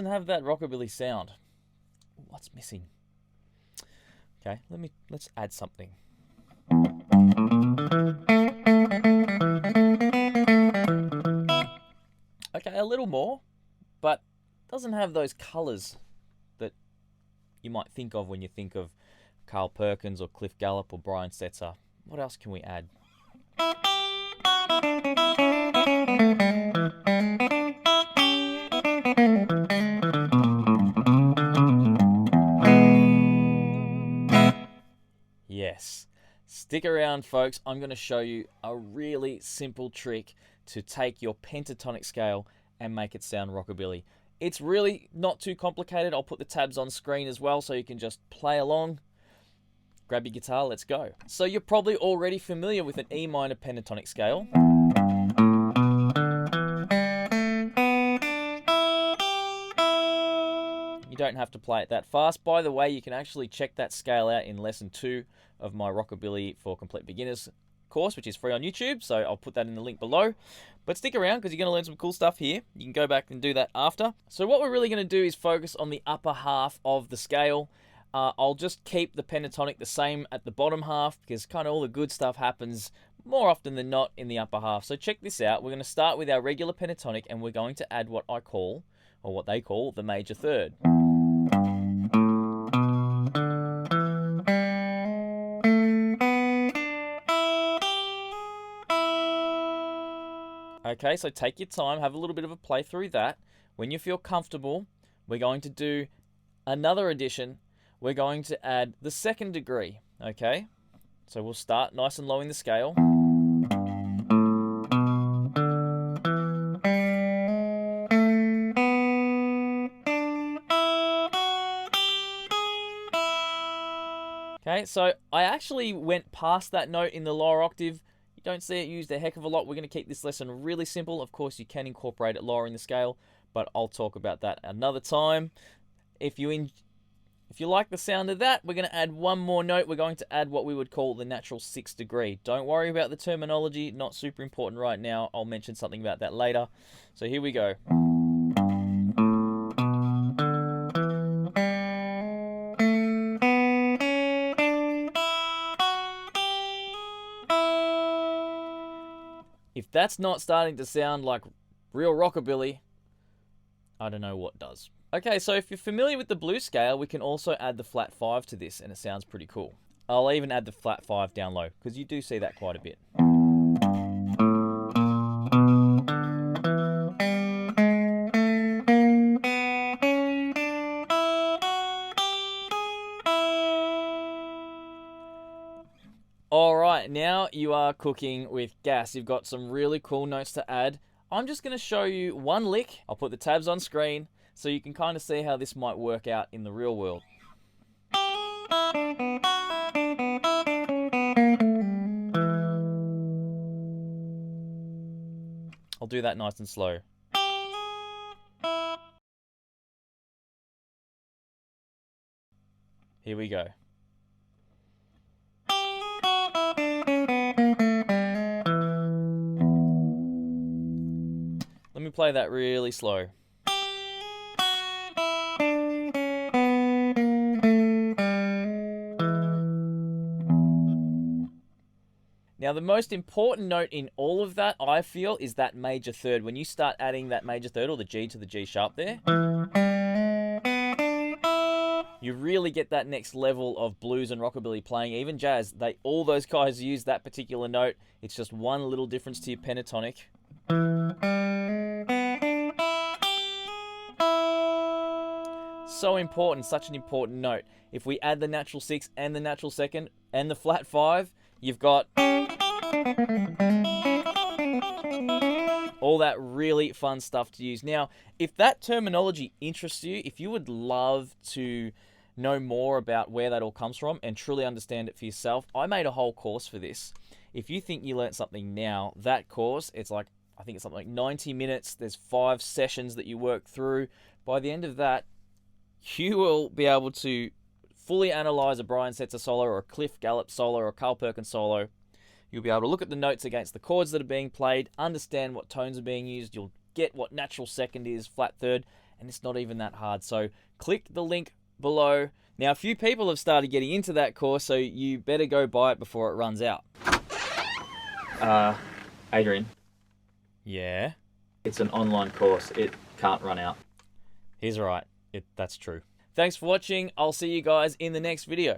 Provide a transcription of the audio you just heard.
doesn't have that rockabilly sound. What's missing? Okay, let's add something. Okay, a little more, but doesn't have those colors that you might think of when you think of Carl Perkins or Cliff Gallup or Brian Setzer. What else can we add? Yes. Stick around, folks. I'm going to show you a really simple trick to take your pentatonic scale and make it sound rockabilly. It's really not too complicated. I'll put the tabs on screen as well so you can just play along. Grab your guitar, let's go. So you're probably already familiar with an E minor pentatonic scale. You don't have to play it that fast. By the way, you can actually check that scale out in lesson 2 of my Rockabilly for Complete Beginners course, which is free on YouTube, so I'll put that in the link below. But stick around because you're going to learn some cool stuff here. You can go back and do that after. So what we're really going to do is focus on the upper half of the scale. I'll just keep the pentatonic the same at the bottom half because kind of all the good stuff happens more often than not in the upper half. So check this out. We're going to start with our regular pentatonic and we're going to add what I call, or what they call, the major third. Okay, so take your time, have a little bit of a play through that. When you feel comfortable, we're going to do another addition. We're going to add the second degree, okay? So we'll start nice and low in the scale. Okay, so I actually went past that note in the lower octave. You don't see it used a heck of a lot. We're going to keep this lesson really simple. Of course, you can incorporate it lower in the scale, but I'll talk about that another time. If you like the sound of that, we're going to add one more note. We're going to add what we would call the natural 6th degree. Don't worry about the terminology, not super important right now. I'll mention something about that later. So here we go. If that's not starting to sound like real rockabilly, I don't know what does. Okay, so if you're familiar with the blues scale, we can also add the flat 5 to this, and it sounds pretty cool. I'll even add the flat 5 down low, because you do see that quite a bit. Alright, now you are cooking with gas. You've got some really cool notes to add. I'm just going to show you one lick. I'll put the tabs on screen so you can kind of see how this might work out in the real world. I'll do that nice and slow. Here we go. Let me play that really slow. Now, the most important note in all of that, I feel, is that major third. When you start adding that major third, or the G to the G sharp there, you really get that next level of blues and rockabilly playing, even jazz. All those guys use that particular note. It's just one little difference to your pentatonic. So important, such an important note. If we add the natural 6 and the natural 2nd and the flat 5, you've got all that really fun stuff to use. Now, if that terminology interests you, if you would love to know more about where that all comes from and truly understand it for yourself, I made a whole course for this. If you think you learned something now, that course, I think it's something like 90 minutes. There's 5 sessions that you work through. By the end of that, you will be able to fully analyze a Brian Setzer solo or a Cliff Gallup solo or a Carl Perkins solo. You'll be able to look at the notes against the chords that are being played, understand what tones are being used. You'll get what natural 2nd is, flat 3rd, and it's not even that hard. So click the link below. Now, a few people have started getting into that course, so you better go buy it before it runs out. Adrian. Yeah? It's an online course. It can't run out. He's right. That's true. Thanks for watching. I'll see you guys in the next video.